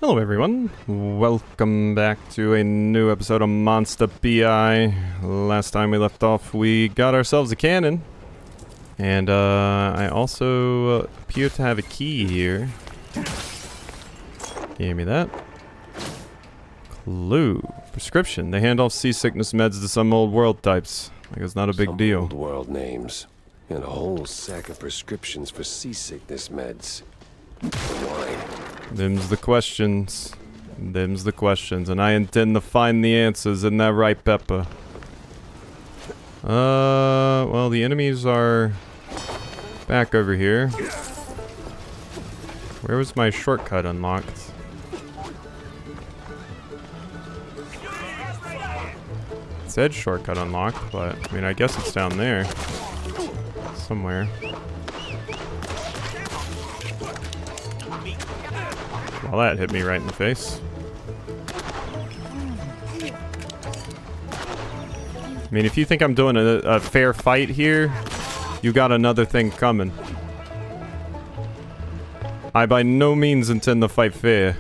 Hello everyone, welcome back to a new episode of Monster BI. Last time we left off, we got ourselves a cannon. And I also appear to have a key here. Give me that. Clue. Prescription. They hand off seasickness meds to some old world types. Like it's not a big deal. Old world names. And a whole sack of prescriptions for seasickness meds. Why? Them's the questions. Them's the questions. And I intend to find the answers, isn't that right, Pepper? Well, the enemies are back over here. Where was my shortcut unlocked? It said shortcut unlocked, but I mean, I guess it's down there. Somewhere. Well, that hit me right in the face. I mean, if you think I'm doing a fair fight here, you got another thing coming. I by no means intend to fight fair.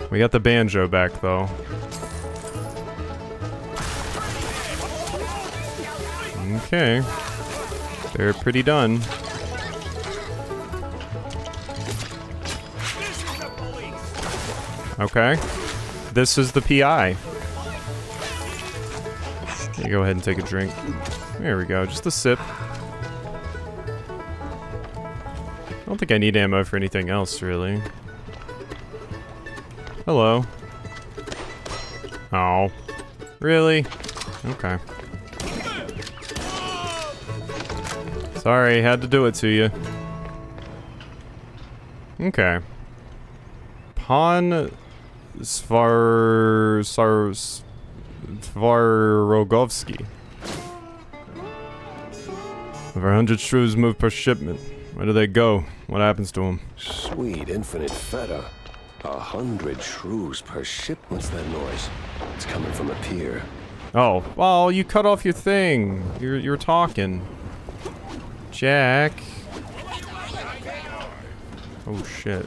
We got the banjo back, though. Okay. They're pretty done. Okay. This is the PI. You go ahead and take a drink. There we go, just a sip. I don't think I need ammo for anything else, really. Hello. Oh. Really? Okay. Sorry, had to do it to you. Okay. Pawn Svarogovsky. Over 100 shrews move per shipment. Where do they go? What happens to them? Sweet infinite feta. 100 shrews per ship. What's that noise? It's coming from a pier. Oh, well, you cut off your thing. You're talking. Jack. Oh shit.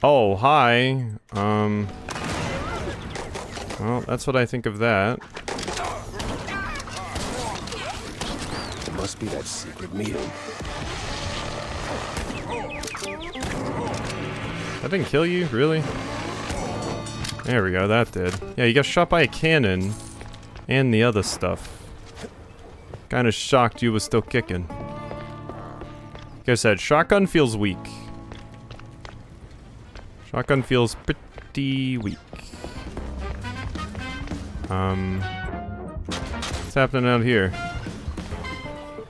Oh, hi. Well, that's what I think of that. It must be that secret meeting. That didn't kill you? Really? There we go, that did. Yeah, you got shot by a cannon. And the other stuff. Kinda shocked you was still kicking. Like I said, shotgun feels weak. Shotgun feels pretty weak. What's happening out here?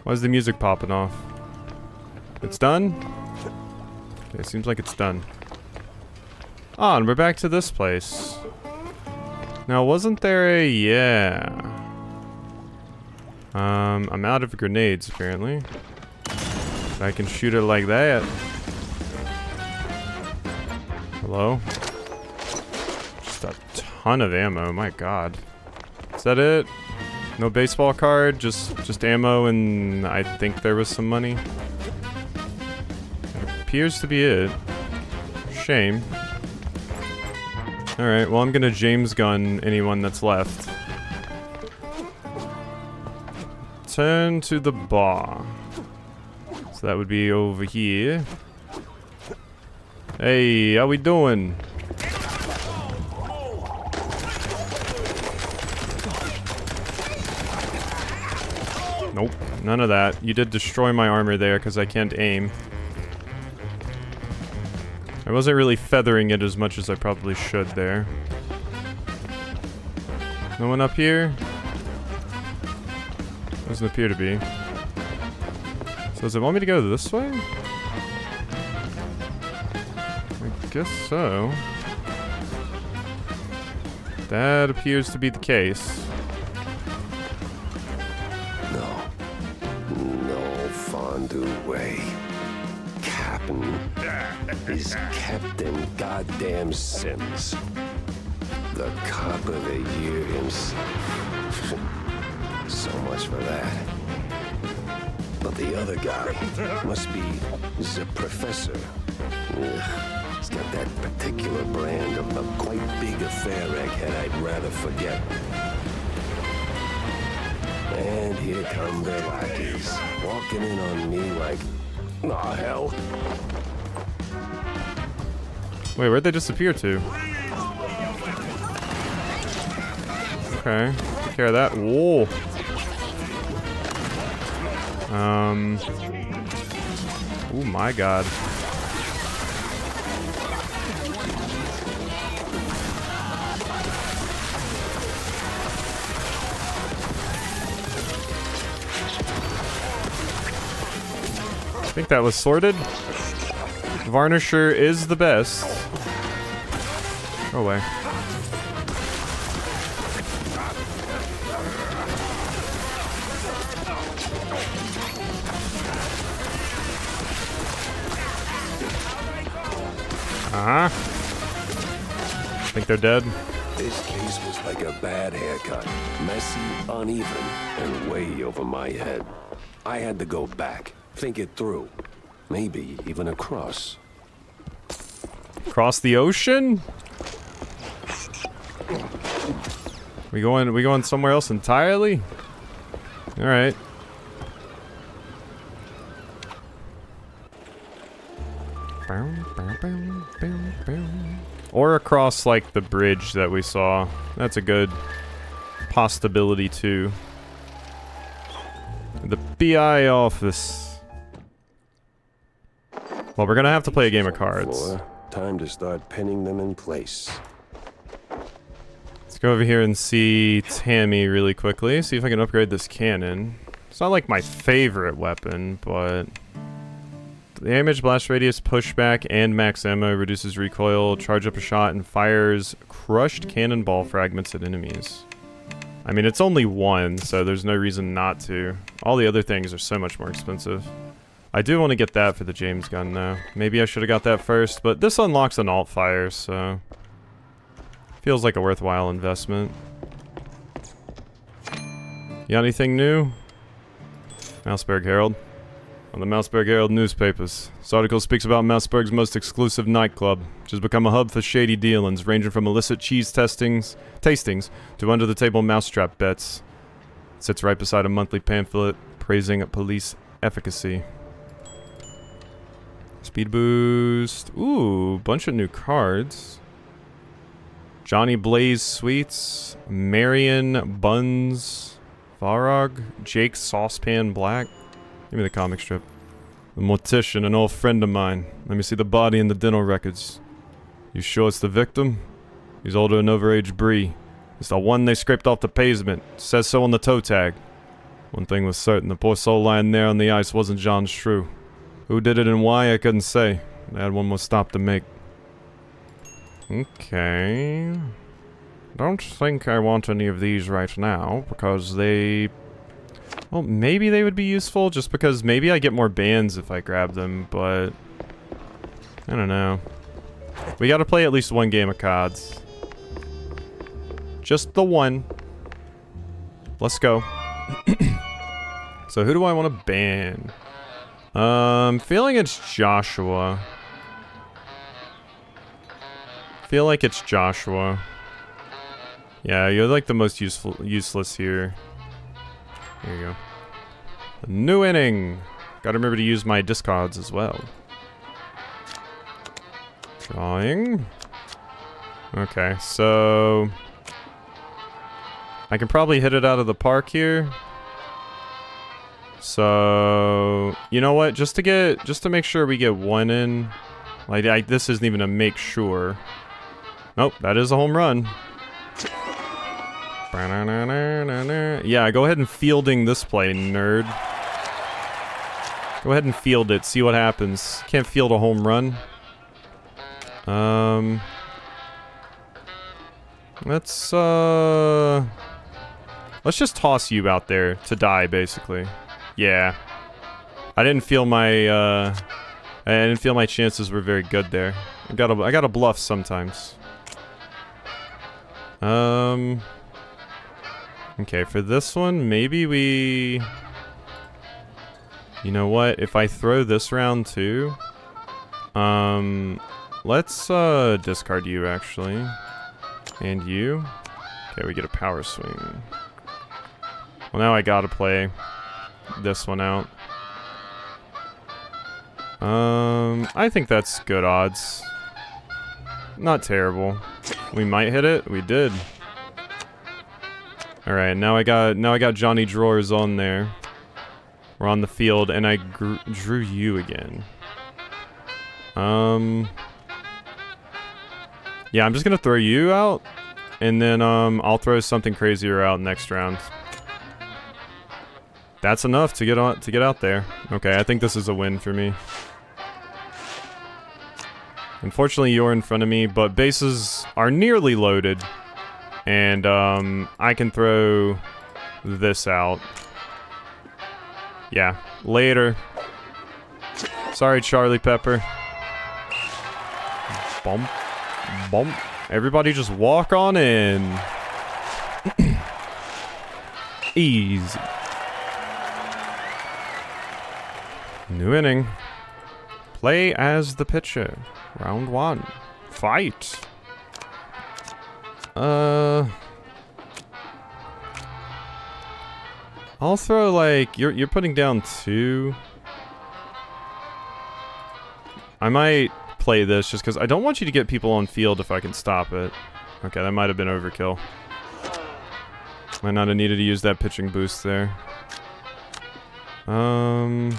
Why is the music popping off? It's done? Okay, seems like it's done. Ah, and we're back to this place. Now, wasn't there a... yeah. I'm out of grenades, apparently. I can shoot it like that. Hello? Just a ton of ammo, my god. Is that it? No baseball card? Just ammo and I think there was some money? That appears to be it. Shame. Alright, well I'm gonna James gun anyone that's left. Turn to the bar. So that would be over here. Hey, how we doing? Nope, none of that. You did destroy my armor there because I can't aim. I wasn't really feathering it as much as I probably should there. No one up here? Doesn't appear to be. So does it want me to go this way? I guess so. That appears to be the case. No fondue way. Captain is Captain Goddamn Sims. The cop of the year himself. So much for that. But the other guy must be the professor. Ugh, he's got that particular brand of a quite big affair egghead I'd rather forget. And here come their lackeys, walking in on me like, aw, hell. Wait, where'd they disappear to? Okay, take care of that. Whoa. Oh my god. I think that was sorted. Varnisher is the best. Go away. Think they're dead? This case was like a bad haircut. Messy, uneven, and way over my head. I had to go back, think it through. Maybe even across. Cross the ocean? We going somewhere else entirely? Alright. Or across, like, the bridge that we saw. That's a good possibility, too. The BI office. Well, we're gonna have to play a game of cards. Time to start pinning them in place. Let's go over here and see Tammy really quickly. See if I can upgrade this cannon. It's not like my favorite weapon, but... Damage, blast radius, pushback, and max ammo, reduces recoil, charge up a shot, and fires crushed cannonball fragments at enemies. I mean, it's only one, so there's no reason not to. All the other things are so much more expensive. I do want to get that for the James gun, though. Maybe I should have got that first, but this unlocks an alt fire, so... Feels like a worthwhile investment. You got anything new? Mouseburg Herald. On the Mouseburg Herald newspapers, this article speaks about Mouseburg's most exclusive nightclub, which has become a hub for shady dealings, ranging from illicit cheese tastings to under-the-table mousetrap bets. It sits right beside a monthly pamphlet praising police efficacy. Speed boost. Ooh, bunch of new cards. Johnny Blaze Sweets, Marion Buns, Varog, Jake Saucepan Black. Give me the comic strip. The mortician, an old friend of mine. Let me see the body and the dental records. You sure it's the victim? He's older than overage Bree. It's the one they scraped off the pavement. Says so on the toe tag. One thing was certain, the poor soul lying there on the ice wasn't John Shrew. Who did it and why, I couldn't say. I had one more stop to make. Okay. Don't think I want any of these right now, because they... Well, maybe they would be useful, just because maybe I get more bands if I grab them, but... I don't know. We gotta play at least one game of cards. Just the one. Let's go. So who do I want to ban? Feeling it's Joshua. Feel like it's Joshua. Yeah, you're like the most useless here. Here you go. A new inning. Gotta remember to use my discards as well. Drawing. Okay, so... I can probably hit it out of the park here. So... You know what? Just to make sure we get one in. Like, this isn't even a make sure. Nope, that is a home run. Yeah, go ahead and fielding this play, nerd. Go ahead and field it, see what happens. Can't field a home run. Let's just toss you out there to die, basically. Yeah. I didn't feel my chances were very good there. I gotta bluff sometimes. Okay, for this one, maybe we... You know what? If I throw this round too, let's discard you actually, and you. Okay, we get a power swing. Well, now I gotta play this one out. I think that's good odds. Not terrible. We might hit it. We did. All right, now I got Johnny Drawers on there. We're on the field, and I drew you again. Yeah, I'm just gonna throw you out, and then I'll throw something crazier out next round. That's enough to get out there. Okay, I think this is a win for me. Unfortunately, you're in front of me, but bases are nearly loaded. And, I can throw this out. Yeah, later. Sorry, Charlie Pepper. Bump. Bump. Everybody just walk on in. Easy. New inning. Play as the pitcher. Round 1. Fight. I'll throw like you're putting down 2. I might play this just because I don't want you to get people on field if I can stop it. Okay, that might have been overkill. Might not have needed to use that pitching boost there. Don't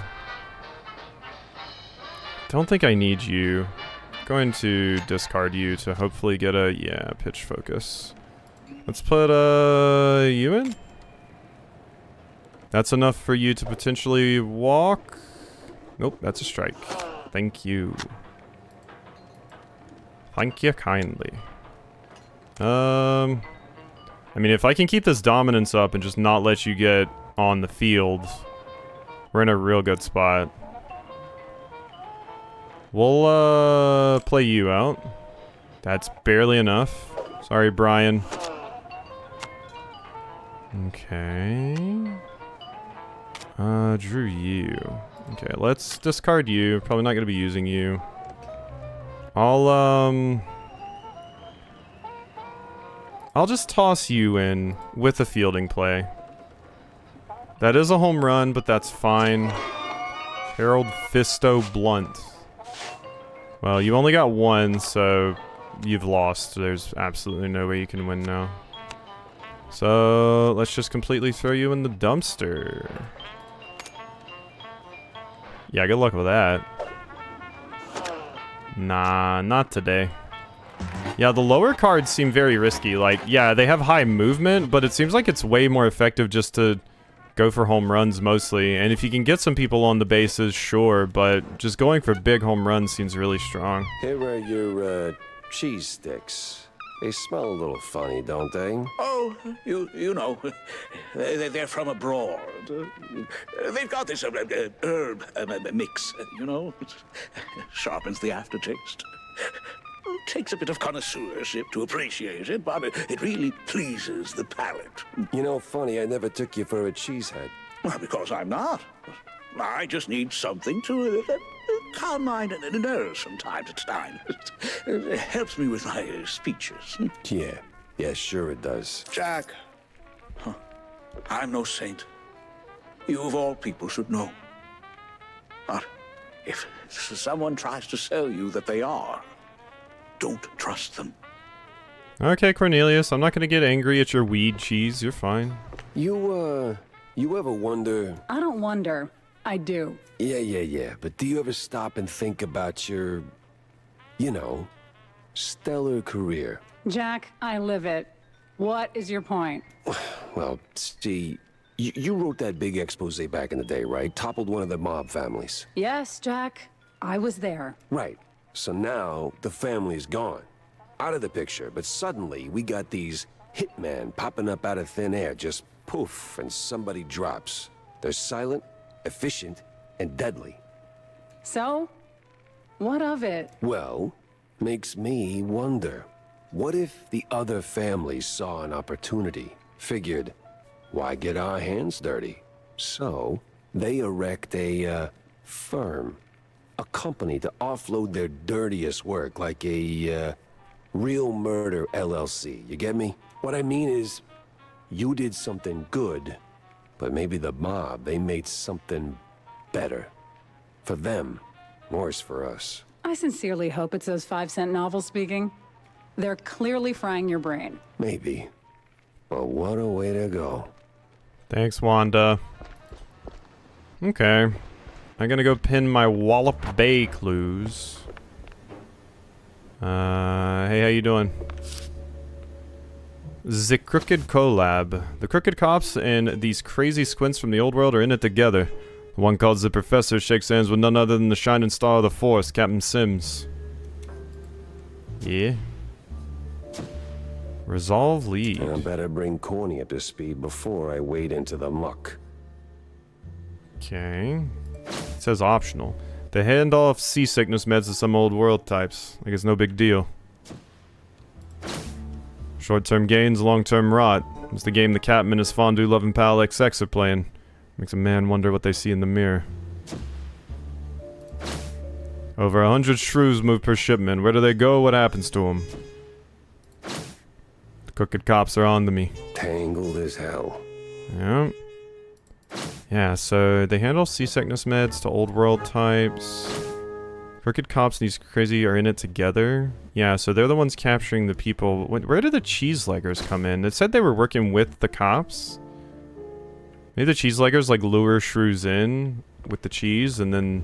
think I need you. Going to discard you to hopefully get a pitch focus. Let's put you in. That's enough for you to potentially walk. Nope, that's a strike. Thank you. Thank you kindly. I mean, if I can keep this dominance up and just not let you get on the field, we're in a real good spot. We'll play you out. That's barely enough. Sorry, Brian. Okay. Drew you. Okay, let's discard you. Probably not gonna be using you. I'll just toss you in with a fielding play. That is a home run, but that's fine. Harold Fisto Blunt. Well, you only got 1, so you've lost. There's absolutely no way you can win now. So let's just completely throw you in the dumpster. Yeah, good luck with that. Nah, not today. Yeah, the lower cards seem very risky. Like, yeah, they have high movement, but it seems like it's way more effective just to go for home runs mostly. And if you can get some people on the bases, sure, but just going for big home runs seems really strong. Here are your, cheese sticks. They smell a little funny, don't they? Oh, you know, they're from abroad. They've got this herb mix, you know. Sharpens the aftertaste. Takes a bit of connoisseurship to appreciate it, but it really pleases the palate. You know, funny, I never took you for a cheesehead. Well, because I'm not. I just need something to calm my nerves from time to time. It helps me with my speeches. Yeah, sure it does. Jack, I'm no saint. You of all people should know. But if someone tries to sell you that they are, don't trust them. Okay, Cornelius, I'm not gonna get angry at your weed cheese. You're fine. You ever wonder... I don't wonder. I do. Yeah. But do you ever stop and think about your, you know, stellar career? Jack, I live it. What is your point? Well, see, you wrote that big expose back in the day, right? Toppled one of the mob families. Yes, Jack. I was there. Right. So now the family's gone. Out of the picture, but suddenly we got these hitmen popping up out of thin air, just poof, and somebody drops. They're silent, efficient, and deadly. So? What of it? Well, makes me wonder. What if the other families saw an opportunity, figured, why get our hands dirty? So, They erect a, firm. A company to offload their dirtiest work, like a, Real Murder LLC. You get me? What I mean is, you did something good, but maybe the mob, they made something better. For them, worse for us. I sincerely hope it's those 5-cent novels speaking. They're clearly frying your brain. Maybe. But what a way to go. Thanks, Wanda. Okay. I'm gonna go pin my Wallop Bay clues. Hey, how you doing? The Crooked Collab. The Crooked Cops and these crazy squints from the old world are in it together. The one called the Professor shakes hands with none other than the shining star of the Force, Captain Sims. Yeah. Resolve lead. And I better bring Corny up to speed before I wade into the muck. Okay. It says optional. They hand off seasickness meds to some old world types. Like it's no big deal. Short-term gains, long-term rot. It's the game the Captain and his fondue-loving pal XX are playing. Makes a man wonder what they see in the mirror. Over 100 shrews move per shipment. Where do they go? What happens to them? The crooked cops are on to me. Tangled as hell. Yeah. Yeah, so they handle seasickness meds to old world types. Crooked cops and these crazy are in it together. Yeah, so they're the ones capturing the people. Where did the cheeseleggers come in? It said they were working with the cops. Maybe the cheeseleggers like lure shrews in with the cheese, and then,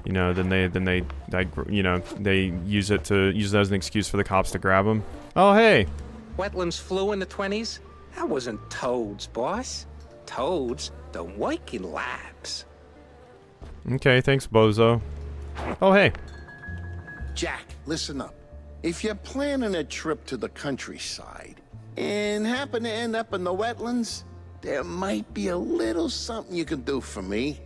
you know, then they use it as an excuse for the cops to grab them. Oh hey. Wetlands flu in the 20s? That wasn't toads, boss. Toads don't work in labs. Okay, thanks, Bozo. Oh hey. Jack, listen up. If you're planning a trip to the countryside and happen to end up in the wetlands, there might be a little something you can do for me.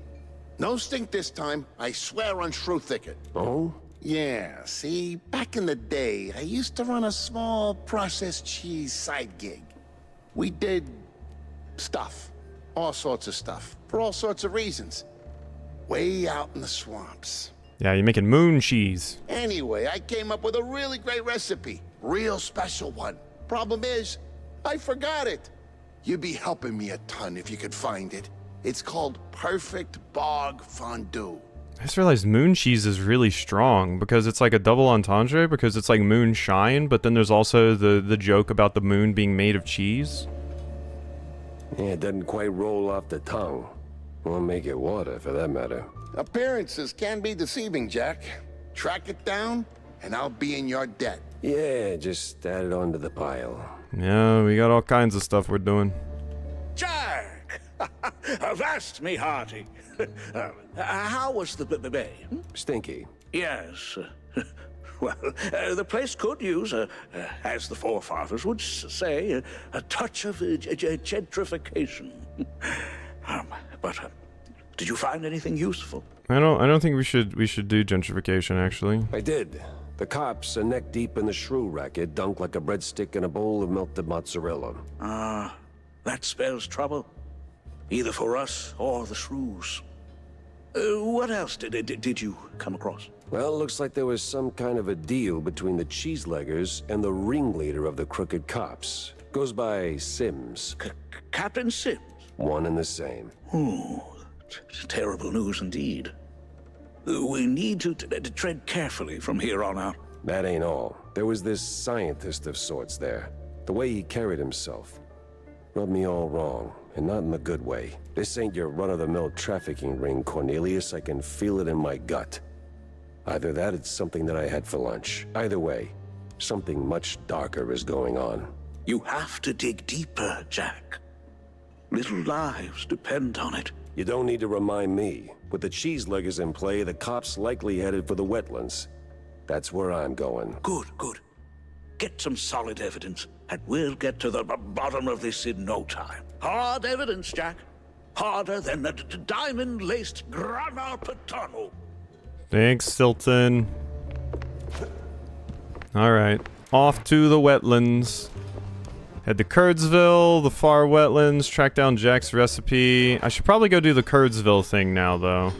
No stink this time, I swear on Shrew Thicket. Oh? Yeah, see, back in the day, I used to run a small processed cheese side gig. We did stuff. All sorts of stuff. For all sorts of reasons. Way out in the swamps. Yeah, you're making moon cheese. Anyway, I came up with a really great recipe. Real special one. Problem is, I forgot it. You'd be helping me a ton if you could find it. It's called Perfect Bog Fondue. I just realized moon cheese is really strong because it's like a double entendre because it's like moonshine, but then there's also the joke about the moon being made of cheese. Yeah, it doesn't quite roll off the tongue. Or make it water, for that matter. Appearances can be deceiving, Jack. Track it down, and I'll be in your debt. Yeah, just add it onto the pile. Yeah, we got all kinds of stuff we're doing. Jack! Avast me hearty. How was the bay? Stinky. Yes. Well, the place could use, as the forefathers would say, a touch of gentrification. But did you find anything useful? I don't think we should do gentrification actually. I did. The cops are neck deep in the shrew racket, dunked like a breadstick in a bowl of melted mozzarella. Ah, that spells trouble. Either for us or the shrews. What else did you come across? Well, looks like there was some kind of a deal between the cheeseleggers and the ringleader of the crooked cops. Goes by Sims. Captain Sims? One and the same. Terrible news indeed. We need to tread carefully from here on out. That ain't all. There was this scientist of sorts there. The way he carried himself rubbed me all wrong, and not in the good way. This ain't your run-of-the-mill trafficking ring, Cornelius. I can feel it in my gut. Either that, it's something that I had for lunch. Either way, something much darker is going on. You have to dig deeper, Jack. Little lives depend on it. You don't need to remind me. With the cheeseleggers in play, the cops likely headed for the wetlands. That's where I'm going. Good. Get some solid evidence, and we'll get to the bottom of this in no time. Hard evidence, Jack. Harder than the diamond-laced Grana Padano. Thanks, Stilton. Alright. Off to the wetlands. Head to Kurtzville, the far wetlands, track down Jack's recipe. I should probably go do the Kurtzville thing now, though.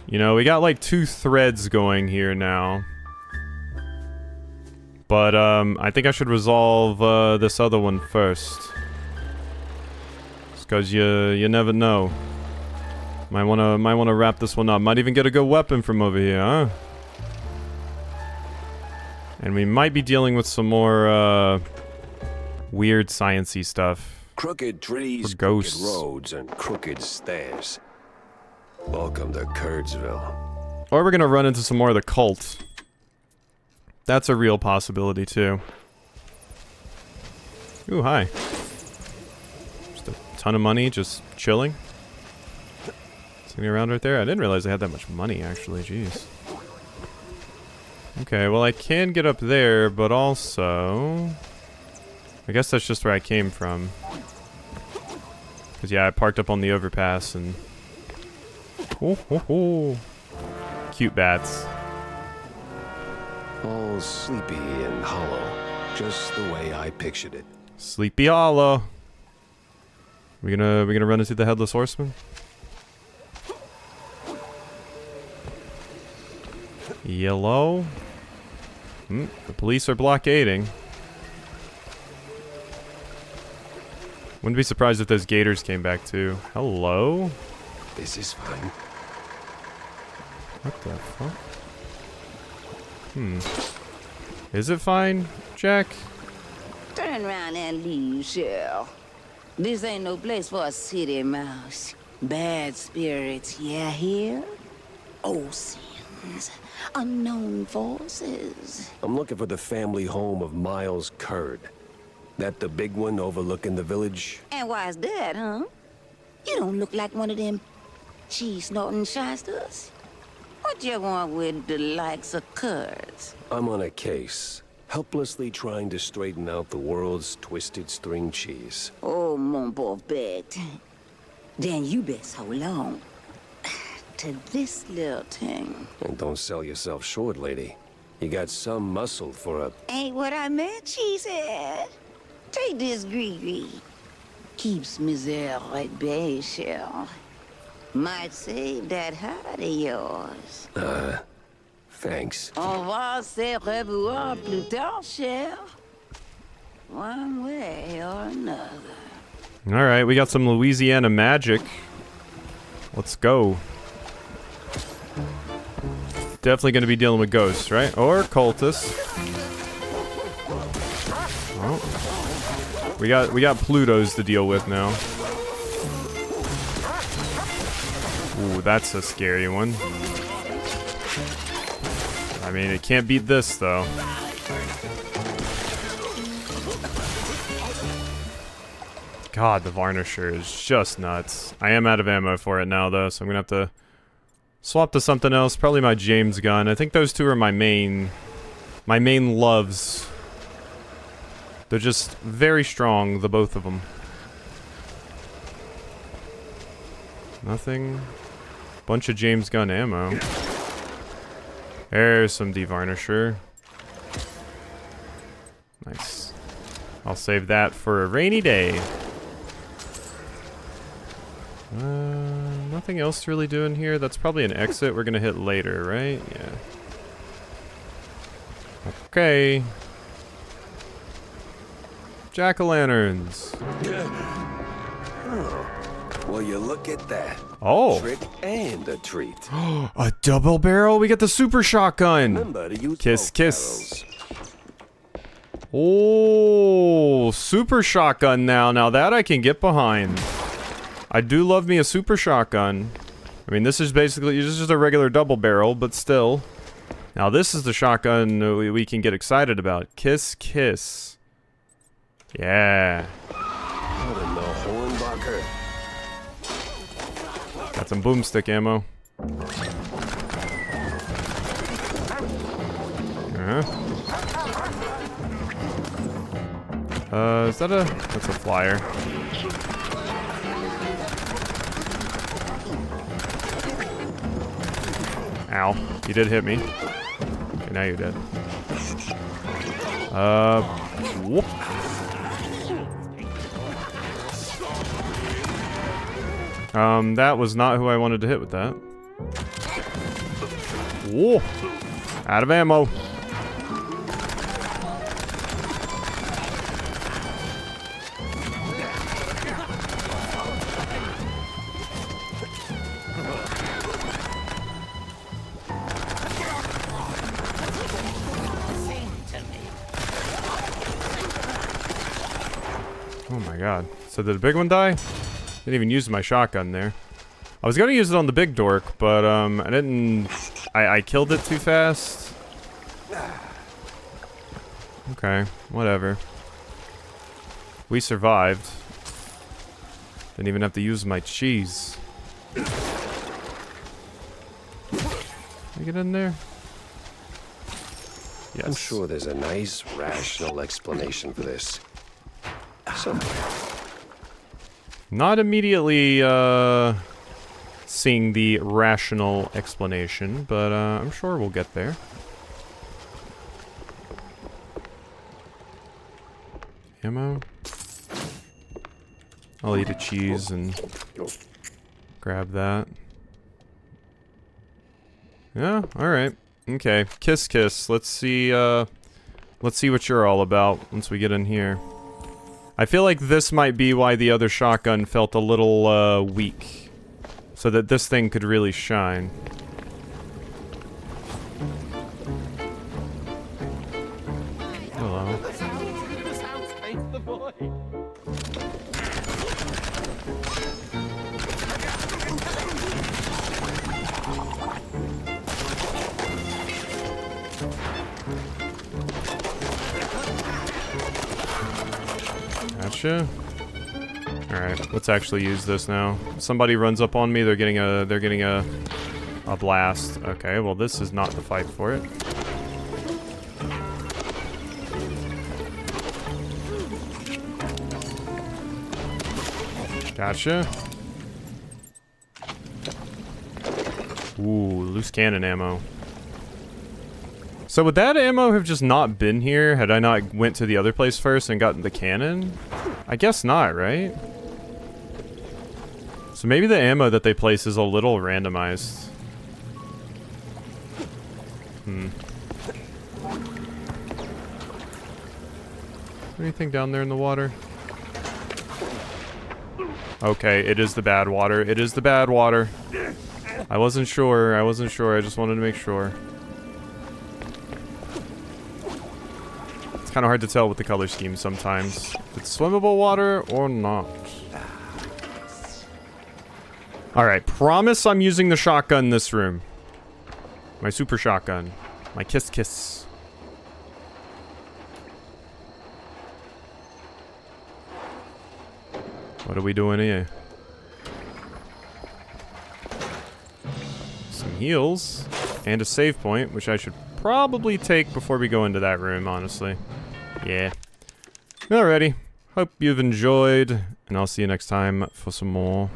You know, we got like 2 threads going here now. But, I think I should resolve, this other one first. Just cause you never know. Might wanna wrap this one up. Might even get a good weapon from over here, huh? And we might be dealing with some more, weird science-y stuff. Crooked trees, For ghosts. crooked roads, and crooked stairs. Welcome to Kurtzville. Or we're gonna run into some more of the cult. That's a real possibility, too. Ooh, hi. Just a ton of money, just chilling. Sitting around right there. I didn't realize I had that much money, actually. Jeez. Okay, well I can get up there, but also... I guess that's just where I came from. Because, yeah, I parked up on the overpass and... Oh, ho, ho. Cute bats. All sleepy and hollow. Just the way I pictured it. Sleepy Hollow. We gonna run into the Headless Horseman? Yellow. The police are blockading. Wouldn't be surprised if those gators came back too. Hello? This is fine. What the fuck? Is it fine, Jack? Turn around and leave, Cheryl. This ain't no place for a city mouse. Bad spirits, yeah, here? Old sins. Unknown forces. I'm looking for the family home of Miles Curd. That the big one overlooking the village? And why's that, huh? You don't look like one of them cheese-snorting shysters. What you want with the likes of Kurds? I'm on a case. Helplessly trying to straighten out the world's twisted string cheese. Oh, mon pauvre bête. Then you best hold on to this little thing. And don't sell yourself short, lady. You got some muscle for a... Ain't what I meant, she said. Take this Gree. Keeps misère at bay, Cheryl. Might save that heart of yours. Thanks. On va se revoir plus tard, Cheryl. One way or another. Alright, we got some Louisiana magic. Let's go. Definitely gonna be dealing with ghosts, right? Or cultists. Oh. We got Plutos to deal with now. Ooh, that's a scary one. I mean, it can't beat this, though. God, the Varnisher is just nuts. I am out of ammo for it now, though, so I'm gonna have to swap to something else. Probably my James gun. I think those two are my main loves. They're just very strong, the both of them. Nothing. Bunch of James gun ammo. There's some Devarnisher. Nice. I'll save that for a rainy day. Nothing else to really do in here. That's probably an exit we're gonna hit later, right? Yeah. Okay. Jack-o'-lanterns. Well, you look at that. Oh. Trick and a treat. A double barrel? We get the super shotgun. Remember to use Kiss, both kiss. barrels. Oh, super shotgun now. Now that I can get behind. I do love me a super shotgun. I mean, this is basically just a regular double barrel, but still. Now this is the shotgun we can get excited about. Kiss, kiss. Yeah. What in the Hornbacher? Got some boomstick ammo. Is that that's a flyer. Ow. You did hit me. Okay, now you're dead. Whoop. That was not who I wanted to hit with that. Whoa. Out of ammo. Oh my god. So did the big one die? Didn't even use my shotgun there. I was gonna use it on the big dork, but I didn't... I killed it too fast. Okay, whatever. We survived. Didn't even have to use my cheese. Can I get in there? Yes. I'm sure there's a nice, rational explanation for this. Somewhere. Not immediately, seeing the rational explanation, but, I'm sure we'll get there. Ammo? I'll eat a cheese and grab that. Yeah, alright. Okay, kiss kiss. Let's see what you're all about once we get in here. I feel like this might be why the other shotgun felt a little, weak. So that this thing could really shine. Hello. Gotcha. Alright, let's actually use this now. Somebody runs up on me, they're getting a blast. Okay, well this is not the fight for it. Gotcha. Ooh, loose cannon ammo. So would that ammo have just not been here had I not went to the other place first and gotten the cannon? I guess not, right? So maybe the ammo that they place is a little randomized. Anything down there in the water? Okay, it is the bad water. It is the bad water. I wasn't sure. I just wanted to make sure. It's kind of hard to tell with the color scheme sometimes. If it's swimmable water or not. Alright, promise I'm using the shotgun in this room. My super shotgun. My kiss kiss. What are we doing here? Some heals. And a save point, which I should probably take before we go into that room, honestly. Yeah. Alrighty. Hope you've enjoyed, and I'll see you next time for some more.